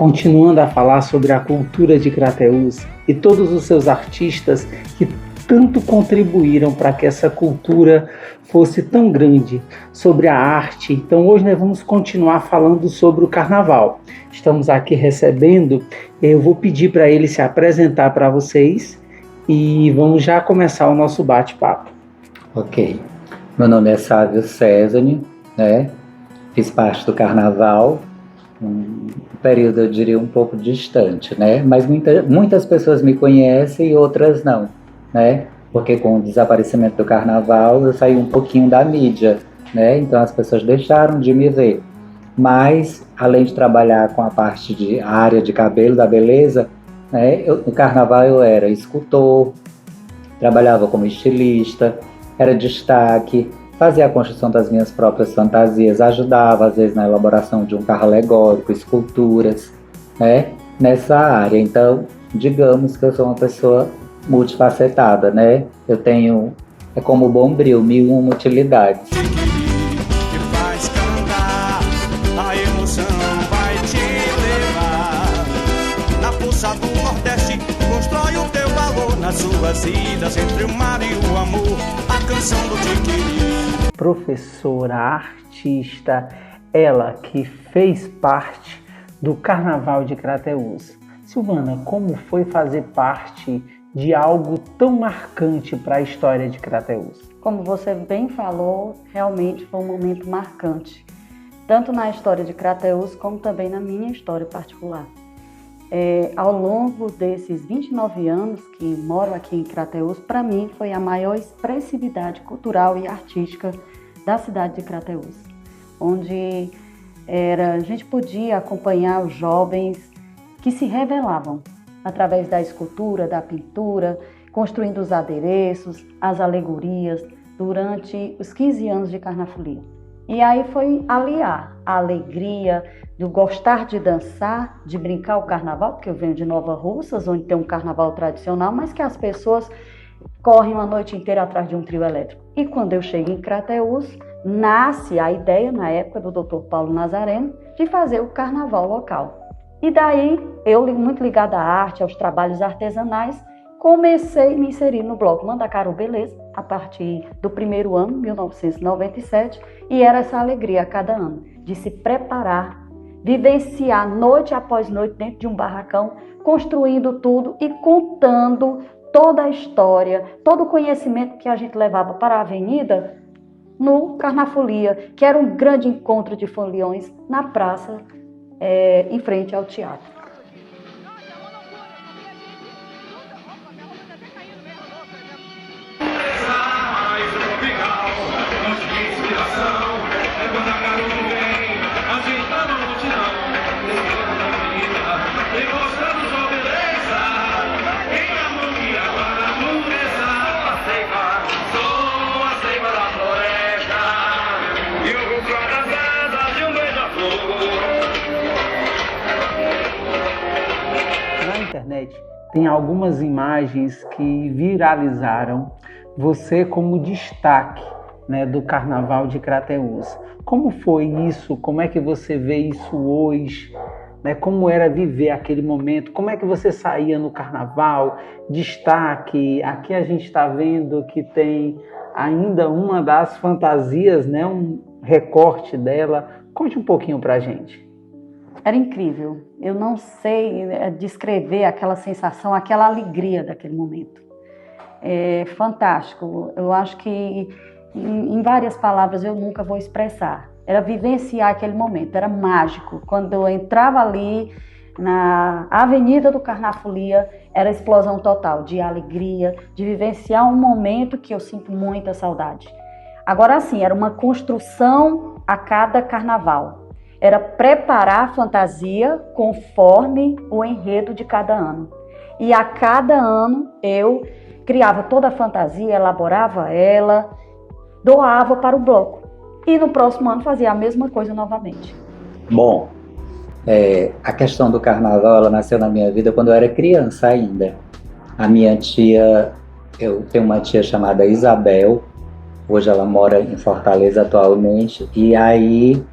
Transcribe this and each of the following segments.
continuando a falar sobre a cultura de Crateús e todos os seus artistas que tanto contribuíram para que essa cultura fosse tão grande, sobre a arte. Então hoje nós vamos continuar falando sobre o carnaval. Estamos aqui recebendo, eu vou pedir para ele se apresentar para vocês e vamos já começar o nosso bate-papo. Ok, meu nome é Sávio César, né? Fiz parte do carnaval, um período eu diria um pouco distante, né? Mas muitas pessoas me conhecem e outras não, né? Porque com o desaparecimento do carnaval eu saí um pouquinho da mídia, né? Então as pessoas deixaram de me ver. Mas além de trabalhar com a parte de a área de cabelo da beleza, né? No carnaval eu era escultor, trabalhava como estilista, era destaque, fazia a construção das minhas próprias fantasias, ajudava às vezes na elaboração de um carro alegórico, esculturas, né? Nessa área. Então, digamos que eu sou uma pessoa multifacetada, né? Eu tenho, é como o Bombril, 1001 utilidades. Que faz cantar, a emoção vai te levar. Na força do Nordeste, constrói o teu valor nas suas vidas, entre o mar e o amor, a canção do Tiquiri. Professora, artista, ela que fez parte do Carnaval de Crateús. Silvana, como foi fazer parte de algo tão marcante para a história de Crateús? Como você bem falou, realmente foi um momento marcante, tanto na história de Crateús como também na minha história particular. Ao longo desses 29 anos que moro aqui em Crateús, para mim foi a maior expressividade cultural e artística da cidade de Crateús, onde a gente podia acompanhar os jovens que se revelavam através da escultura, da pintura, construindo os adereços, as alegorias, durante os 15 anos de Carnafolia. E aí foi aliar a alegria do gostar de dançar, de brincar o carnaval, porque eu venho de Nova Russas, onde tem um carnaval tradicional, mas que as pessoas correm uma noite inteira atrás de um trio elétrico. E quando eu chego em Crateús, nasce a ideia, na época do Dr. Paulo Nazareno, de fazer o carnaval local. E daí, eu, muito ligada à arte, aos trabalhos artesanais, comecei a me inserir no bloco Mandacaru Beleza, a partir do primeiro ano, 1997, e era essa alegria a cada ano, de se preparar, vivenciar noite após noite dentro de um barracão, construindo tudo e contando toda a história, todo o conhecimento que a gente levava para a avenida no Carnafolia, que era um grande encontro de foliões na praça, em frente ao teatro. Na internet tem algumas imagens que viralizaram você como destaque, né, do Carnaval de Crateús. Como foi isso? Como é que você vê isso hoje? Né? Como era viver aquele momento? Como é que você saía no Carnaval? Destaque. Aqui a gente está vendo que tem ainda uma das fantasias, né, um recorte dela. Conte um pouquinho pra gente. Era incrível. Eu não sei descrever aquela sensação, aquela alegria daquele momento. É fantástico. Eu acho que em várias palavras eu nunca vou expressar. Era vivenciar aquele momento, era mágico. Quando eu entrava ali na Avenida do Carnafolia, era explosão total de alegria, de vivenciar um momento que eu sinto muita saudade. Agora sim, era uma construção a cada carnaval. Era preparar a fantasia conforme o enredo de cada ano. E a cada ano eu criava toda a fantasia, elaborava ela, doava para o bloco. E no próximo ano fazia a mesma coisa novamente. Bom, a questão do carnaval, ela nasceu na minha vida quando eu era criança ainda. A minha tia, eu tenho uma tia chamada Isabel, hoje ela mora em Fortaleza atualmente, e aí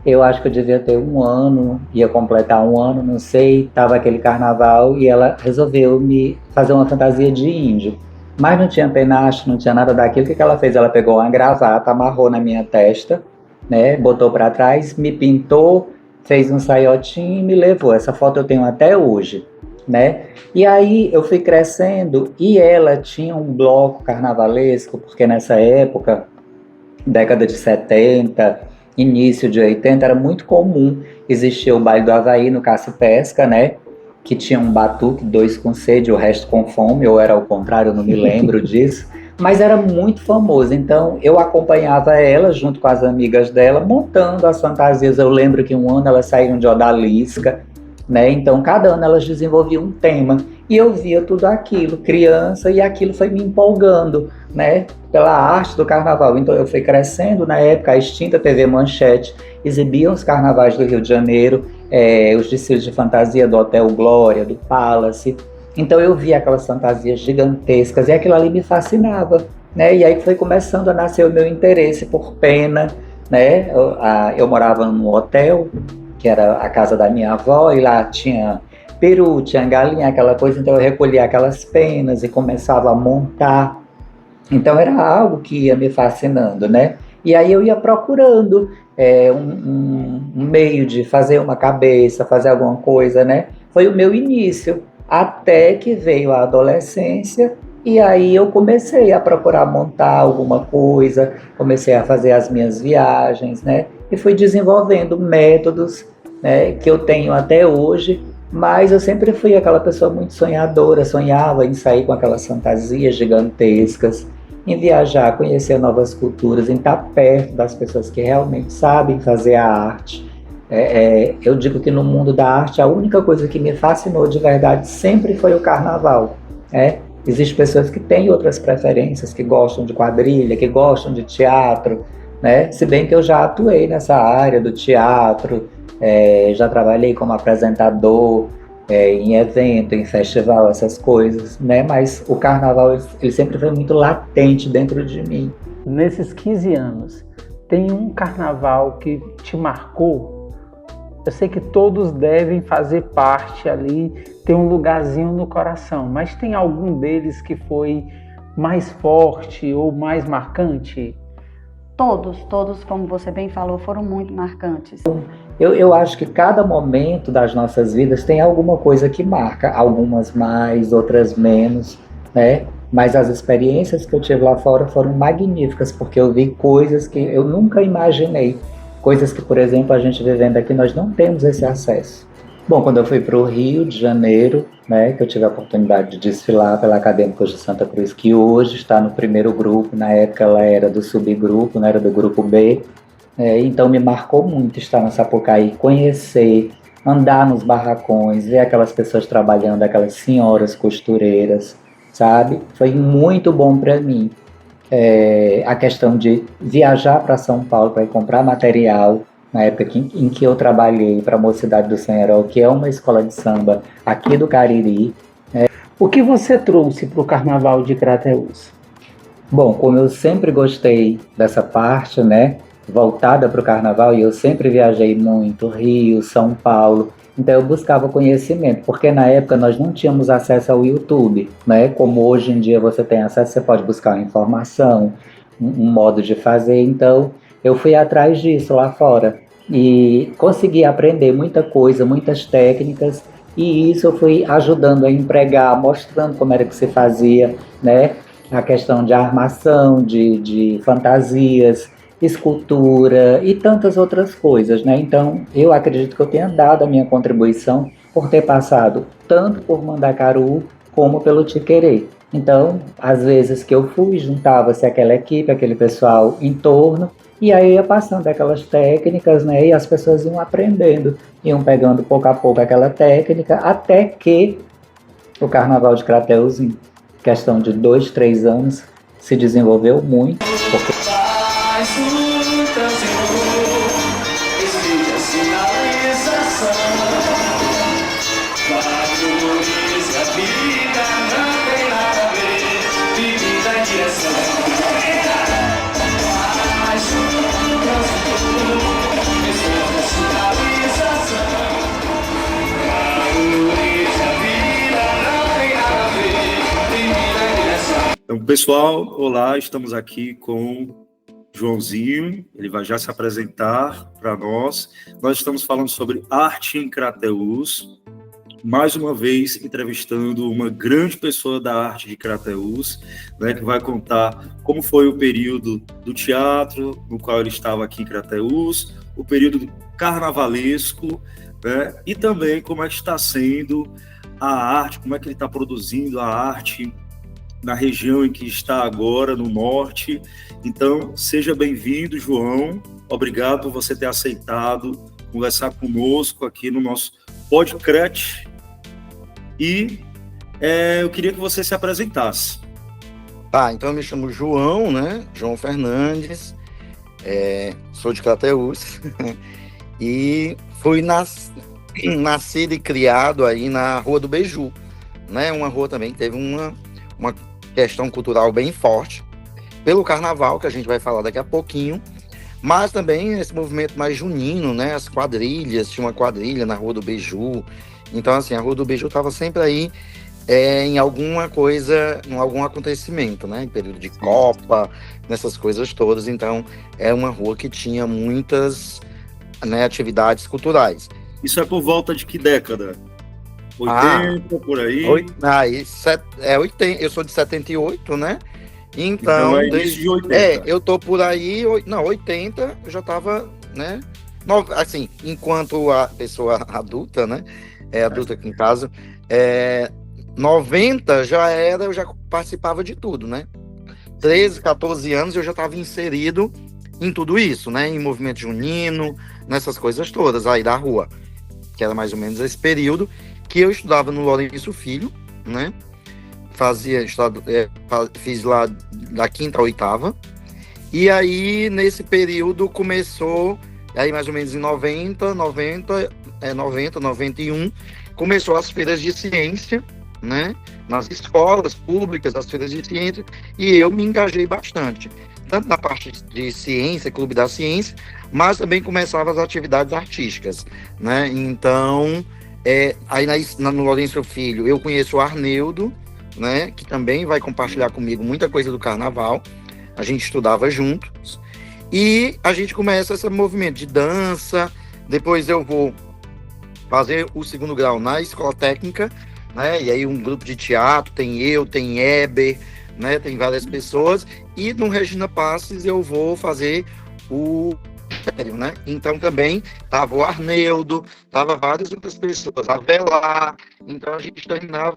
Eu acho que eu devia ter 1 ano, ia completar 1 ano, não sei. Tava aquele carnaval e ela resolveu me fazer uma fantasia de índio. Mas não tinha penacho, não tinha nada daquilo. O que que ela fez? Ela pegou uma gravata, amarrou na minha testa, né? Botou para trás, me pintou, fez um saiotinho e me levou. Essa foto eu tenho até hoje, né? E aí eu fui crescendo e ela tinha um bloco carnavalesco, porque nessa época, década de 70, início de 80, era muito comum existir o baile do Havaí no Caça e Pesca, né? Que tinha um batuque, 2 com sede, o resto com fome, ou era ao contrário, eu não me lembro disso. Mas era muito famoso, então eu acompanhava ela junto com as amigas dela, montando as fantasias. Eu lembro que 1 ano elas saíram de odalisca, né? Então cada ano elas desenvolviam um tema e eu via tudo aquilo, criança, e aquilo foi me empolgando, né? Pela arte do carnaval. Então eu fui crescendo. Na época a extinta TV Manchete exibia os carnavais do Rio de Janeiro, os desfiles de fantasia do Hotel Glória, do Palace. Então eu via aquelas fantasias gigantescas e aquilo ali me fascinava, né? E aí foi começando a nascer o meu interesse por pena, né? Eu morava num hotel, que era a casa da minha avó, e lá tinha peru, tinha galinha, aquela coisa. Então eu recolhia aquelas penas e começava a montar. Então era algo que ia me fascinando, né? E aí eu ia procurando um meio de fazer uma cabeça, fazer alguma coisa, né? Foi o meu início, até que veio a adolescência, e aí eu comecei a procurar montar alguma coisa, comecei a fazer as minhas viagens, né? E fui desenvolvendo métodos, né, que eu tenho até hoje. Mas eu sempre fui aquela pessoa muito sonhadora, sonhava em sair com aquelas fantasias gigantescas, em viajar, conhecer novas culturas, em estar perto das pessoas que realmente sabem fazer a arte. Eu digo que no mundo da arte a única coisa que me fascinou de verdade sempre foi o carnaval. Existem pessoas que têm outras preferências, que gostam de quadrilha, que gostam de teatro, né? Se bem que eu já atuei nessa área do teatro, já trabalhei como apresentador, em evento, em festival, essas coisas, né? Mas o carnaval, ele sempre foi muito latente dentro de mim. Nesses 15 anos, tem um carnaval que te marcou? Eu sei que todos devem fazer parte ali, ter um lugarzinho no coração, mas tem algum deles que foi mais forte ou mais marcante? Todos, como você bem falou, foram muito marcantes. Eu acho que cada momento das nossas vidas tem alguma coisa que marca, algumas mais, outras menos, né? Mas as experiências que eu tive lá fora foram magníficas, porque eu vi coisas que eu nunca imaginei. Coisas que, por exemplo, a gente vivendo aqui, nós não temos esse acesso. Bom, quando eu fui para o Rio de Janeiro, né, que eu tive a oportunidade de desfilar pela Acadêmicos de Santa Cruz, que hoje está no primeiro grupo, na época ela era do subgrupo, não era do grupo B, então me marcou muito estar na Sapucaí, conhecer, andar nos barracões, ver aquelas pessoas trabalhando, aquelas senhoras costureiras, sabe? Foi muito bom para mim. A questão de viajar para São Paulo para ir comprar material, na época em que eu trabalhei para a Mocidade do Sanharol, que é uma escola de samba aqui do Cariri. O que você trouxe para o Carnaval de Crateús? Bom, como eu sempre gostei dessa parte, né, voltada para o Carnaval, e eu sempre viajei muito, Rio, São Paulo, então eu buscava conhecimento, porque na época nós não tínhamos acesso ao YouTube, né? Como hoje em dia você tem acesso, você pode buscar uma informação, um modo de fazer. Então eu fui atrás disso lá fora e consegui aprender muita coisa, muitas técnicas, e isso eu fui ajudando a empregar, mostrando como era que se fazia, né? A questão de armação, de fantasias, escultura e tantas outras coisas, né? Então, eu acredito que eu tenha dado a minha contribuição por ter passado tanto por Mandacaru como pelo Tiquerê. Então, às vezes que eu fui, juntava-se aquela equipe, aquele pessoal em torno, e aí ia passando aquelas técnicas, né? E as pessoas iam aprendendo, iam pegando pouco a pouco aquela técnica, até que o Carnaval de Crateús, em questão de 2, 3 anos, se desenvolveu muito, porque Então, pessoal, olá, estamos aqui com Joãozinho, ele vai já se apresentar para nós. Nós estamos falando sobre arte em Crateús, mais uma vez entrevistando uma grande pessoa da arte de Crateús, né, que vai contar como foi o período do teatro no qual ele estava aqui em Crateús, o período carnavalesco, né, e também como é que está sendo a arte, como é que ele está produzindo a arte na região em que está agora, no norte. Então, seja bem-vindo, João. Obrigado por você ter aceitado conversar conosco aqui no nosso podcast. E eu queria que você se apresentasse. Tá, então eu me chamo João, né? João Fernandes, sou de Crateús e fui nascido e criado aí na Rua do Beiju, né? Uma rua também que teve uma questão cultural bem forte, pelo carnaval, que a gente vai falar daqui a pouquinho, mas também esse movimento mais junino, né? As quadrilhas, tinha uma quadrilha na Rua do Beiju. Então, assim, a Rua do Beiju estava sempre aí em alguma coisa, em algum acontecimento, né? Em período de Copa, nessas coisas todas. Então, é uma rua que tinha muitas, né, atividades culturais. Isso é por volta de que década? 80, por aí? 80, eu sou de 78, né? Então é início de 80. Eu tô por aí, 80, eu já tava, né? Assim, enquanto a pessoa adulta, né? Adulta aqui em casa, 90 eu já participava de tudo, né? 13, 14 anos eu já estava inserido em tudo isso, né? Em movimento junino, nessas coisas todas aí da rua, que era mais ou menos esse período que eu estudava no Lourenço Filho, né? Fiz lá da 5ª à 8ª, e aí nesse período começou, aí mais ou menos em 90, 91, começou as feiras de ciência, né? Nas escolas públicas, as feiras de ciência, e eu me engajei bastante, tanto na parte de ciência, Clube da Ciência, mas também começavam as atividades artísticas, né? Então, aí no Lourenço Filho, eu conheço o Arneudo, né? Que também vai compartilhar comigo muita coisa do carnaval. A gente estudava juntos. E a gente começa esse movimento de dança. Depois eu vou fazer o 2º grau na escola técnica, né? E aí um grupo de teatro, tem Heber, né? Tem várias pessoas. E no Regina Passes eu vou fazer o sério, né? Então também tava o Arneudo, tava várias outras pessoas, a Velar. Então a gente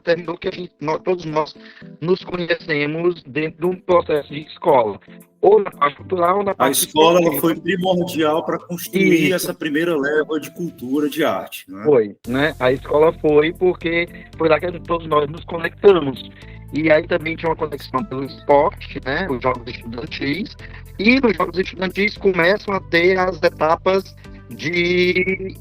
terminou que todos nós nos conhecemos dentro de um processo de escola, ou na parte cultural ou na parte a escola ela foi primordial para construir essa primeira leva de cultura, de arte, né? Foi, né? A escola foi porque foi lá que todos nós nos conectamos. E aí também tinha uma conexão pelo esporte, né? Os jogos estudantis. E nos jogos estudantis começam a ter as etapas de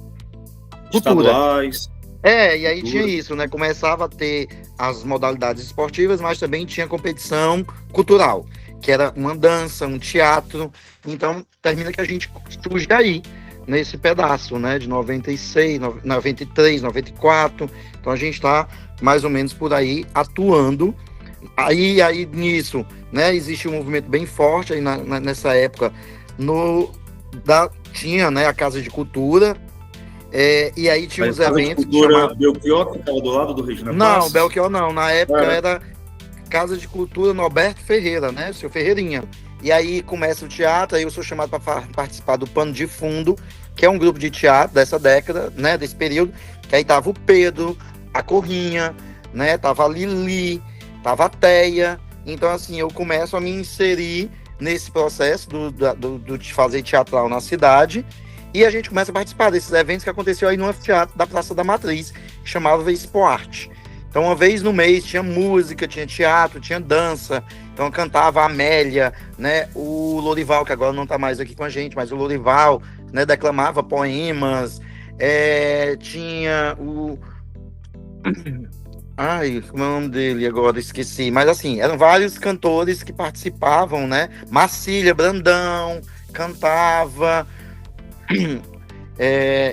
cultura. Estaduais. E aí cultura. Tinha isso, né? Começava a ter as modalidades esportivas, mas também tinha competição cultural, que era uma dança, um teatro. Então, termina que a gente surge aí, nesse pedaço, né? De 96, 93, 94. Então, a gente está mais ou menos por aí atuando. Aí nisso, né? Existe um movimento bem forte aí nessa época. Tinha, né, a Casa de Cultura. E aí tinha os eventos. Cultura Belchior, que estava do lado do Regina Passos? Não, Belchior não. Na época era Casa de Cultura Norberto Ferreira, né? O seu Ferreirinha. E aí começa o teatro, aí eu sou chamado para participar do Pano de Fundo, que é um grupo de teatro dessa década, né? Desse período. Que aí tava o Pedro, a Corrinha, né? Tava a Lili, tava a Teia. Então, assim, eu começo a me inserir nesse processo de fazer teatral na cidade. E a gente começa a participar desses eventos que aconteceu aí no anfiteatro da Praça da Matriz, que chamava Expoarte. Então, uma vez no mês tinha música, tinha teatro, tinha dança. Então, cantava a Amélia, né? O Lorival, que agora não está mais aqui com a gente, mas o Lorival, né, declamava poemas. Tinha o... Ai, como é o nome dele agora? Esqueci. Mas assim, eram vários cantores que participavam, né? Marcília Brandão cantava.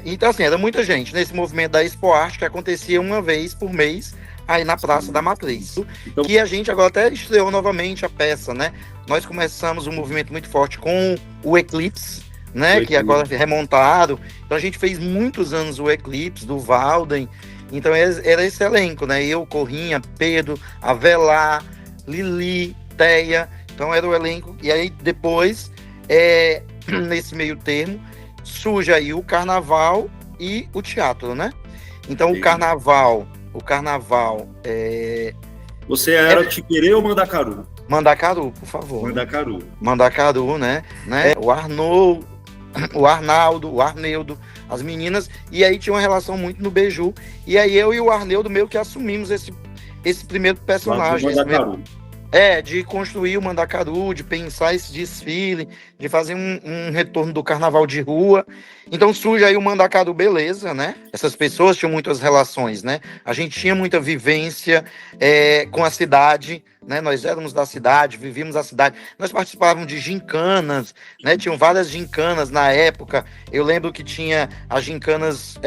Então assim, era muita gente nesse movimento da Expoarte, que acontecia uma vez por mês, aí na Praça da Matriz. Então, Que a gente agora até estreou novamente a peça, né? Nós começamos um movimento muito forte com o Eclipse, né? Que agora remontaram. Então a gente fez muitos anos o Eclipse, do Walden. Então era esse elenco, né? Eu, Corrinha, Pedro, Avelar, Lili, Teia. Então era o elenco. E aí depois, nesse meio termo, surge aí o carnaval e o teatro, né? Então sim. o carnaval Você era Tiquerê ou Mandacaru? Mandacaru, por favor. Mandacaru. Mandacaru, né? O Arnoldo, o Arnaldo, o Arneudo, as meninas, e aí tinha uma relação muito no Beiju, e aí eu e o Arneudo meio que assumimos esse primeiro personagem. De construir o Mandacaru, de pensar esse desfile, de fazer um retorno do carnaval de rua. Então surge aí o Mandacaru, beleza, né? Essas pessoas tinham muitas relações, né? A gente tinha muita vivência com a cidade, né? Nós éramos da cidade, vivíamos a cidade. Nós participávamos de gincanas, né? Tinham várias gincanas na época. Eu lembro que tinha as gincanas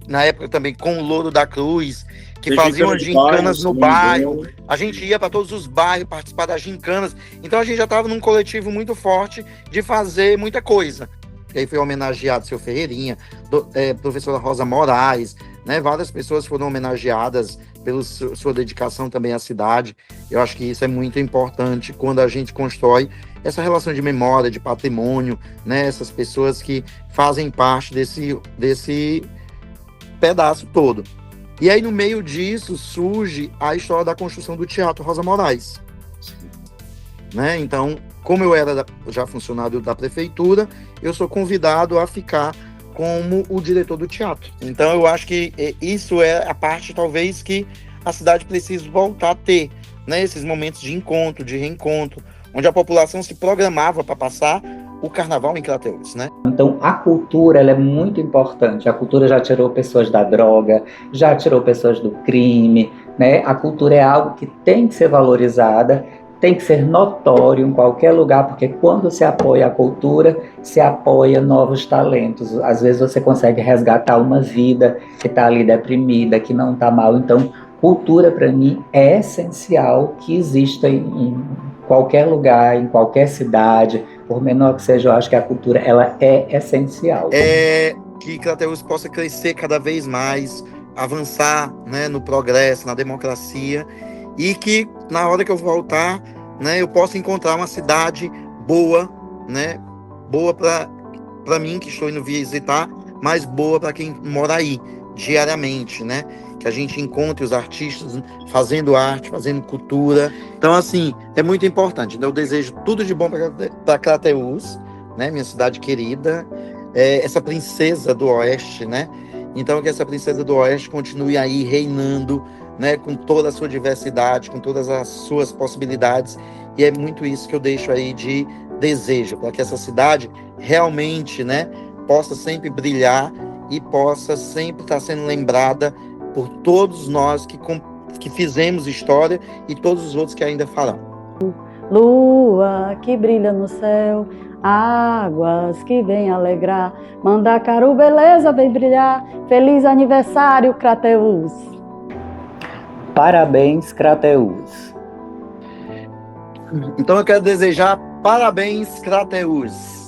na época também com o Louro da Cruz, que faziam gincanas no bairro. A gente ia para todos os bairros participar das gincanas. Então a gente já estava num coletivo muito forte de fazer muita coisa. E aí foi homenageado seu Ferreirinha, professora Rosa Moraes, né? Várias pessoas foram homenageadas pela sua dedicação também à cidade. Eu acho que isso é muito importante quando a gente constrói essa relação de memória, de patrimônio, né? Essas pessoas que fazem parte desse pedaço todo. E aí, no meio disso, surge a história da construção do Teatro Rosa Moraes. Né? Então, como eu era já funcionário da prefeitura, eu sou convidado a ficar como o diretor do teatro. Então, eu acho que isso é a parte, talvez, que a cidade precisa voltar a ter, né? Esses momentos de encontro, de reencontro, onde a população se programava para passar o carnaval em Crateús, né? Então, a cultura ela é muito importante. A cultura já tirou pessoas da droga, já tirou pessoas do crime, né? A cultura é algo que tem que ser valorizada, tem que ser notório em qualquer lugar, porque quando se apoia a cultura, se apoia novos talentos. Às vezes você consegue resgatar uma vida que está ali deprimida, que não está mal. Então, cultura, para mim, é essencial que exista em qualquer lugar, em qualquer cidade, por menor que seja, eu acho que a cultura ela é essencial. Que Crateús possa crescer cada vez mais, avançar, né, no progresso, na democracia, e que na hora que eu voltar, né, eu possa encontrar uma cidade boa, né, boa para mim que estou indo visitar, mas boa para quem mora aí diariamente, né? Que a gente encontre os artistas fazendo arte, fazendo cultura. Então, assim, é muito importante. Então, eu desejo tudo de bom para Crateús, né? Minha cidade querida, essa princesa do Oeste, né? Então, que essa princesa do Oeste continue aí reinando, né? Com toda a sua diversidade, com todas as suas possibilidades. E é muito isso que eu deixo aí de desejo, para que essa cidade realmente, né? Possa sempre brilhar e possa sempre estar sendo lembrada por todos nós que fizemos história e todos os outros que ainda farão. Lua que brilha no céu, águas que vem alegrar, Mandacaru, beleza, vem brilhar, feliz aniversário, Crateús. Parabéns, Crateús. Então eu quero desejar parabéns, Crateús.